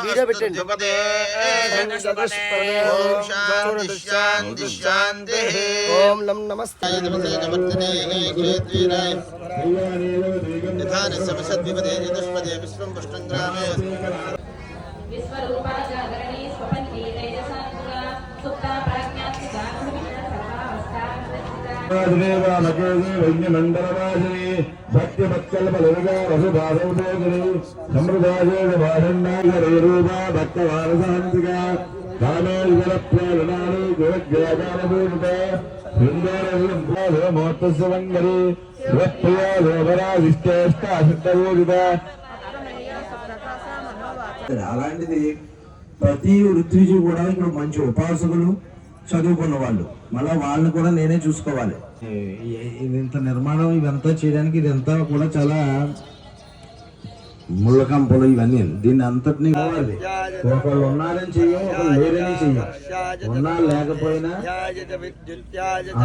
Video పెట్టండి. ఓం నమః నమస్తే వైన్యమండలవాసిని సత్యపత్కల్పలుగా వసుభాసౌదేగిరి సమృదాజోగభాషణాగరూపా భక్తవారసాంతిగా కామేశ్వరప్రేరణాలు గురజ్ఞానపూరిత సుందరమోత్తస్వంగరి శివప్రియ శోభరావిష్టేష్టాశక్తయోగిత. అలాంటిది ప్రతి ఋత్విజు కూడా ఇప్పుడు మంచి ఉపాసకులు చదువుకున్న వాళ్ళు, మళ్ళీ వాళ్ళని కూడా నేనే చూసుకోవాలి. ఇంత నిర్మాణం ఇదంతా చేయడానికి ఇదంతా కూడా చాలా ముళ్ళకంపలు ఇవన్నీ, దీన్ని అంతటినీ ఒకళ్ళు ఉన్నారని చెయ్యం, ఒకళ్ళు లేరని చెయ్యం. ఉన్నా లేకపోయినా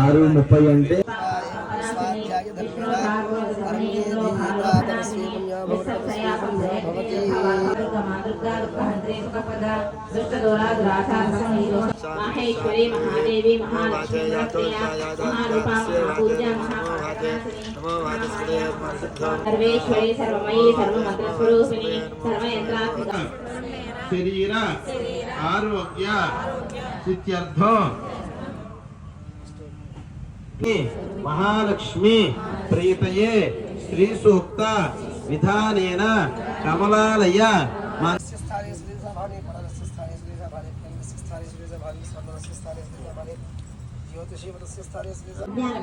6:30 అంటే మహేశ్వరి మహాదేవి మహాలక్ష్మి సర్వేశ్వరి సర్వమయీ సర్వమంత్రస్వరూపిణి సర్వయంత్రాత్మిక. శరీర ఆరోగ్య సిద్ధ్యర్థం మహాలక్ష్మి ప్రీతయే శ్రీ సూక్త విధానేన కమలాలయ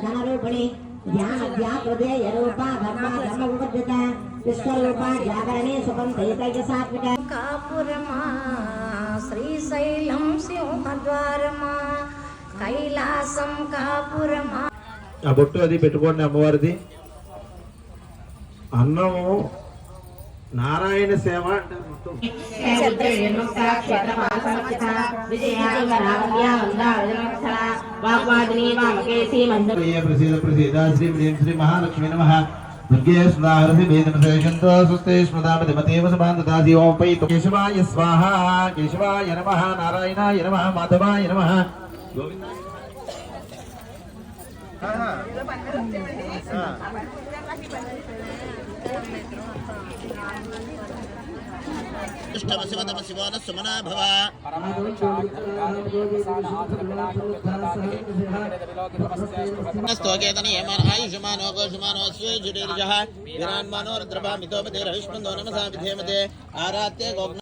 ఘనరూపిణి ధ్యాన ధ్యాహృదయ రూపా ధర్మ ధర్మవివర్జిత విశ్వరూపా జాగరణే సుఖం తైతైజ సాత్విక. కాపురమా శ్రీశైలం సింహద్వారమా కైలాసం కాపురమా. ఆ బొట్టు అది పెట్టుకోండి అమ్మవారిది. అన్నము నారాయణ సేవ అంటే శ్రీ మహాలక్ష్మి నమః. దుర్గే స్వాహరసి వేదమశేషంతో సుస్తే స్మృతామతిమతేవ సమాంతదాసి ఓం పై కేశవాయ స్వాహ. కేశవాయ నమః, నారాయణాయ నమః, మాధవాయ నమః. సుమనా భవ. ఆయుష్మానో గోషమానో స్వేజుర్జః విరాన్మానో రుద్రభామితో పదే రవిష్మందో నమసా విధేమతే ఆరాత్య గోగ్న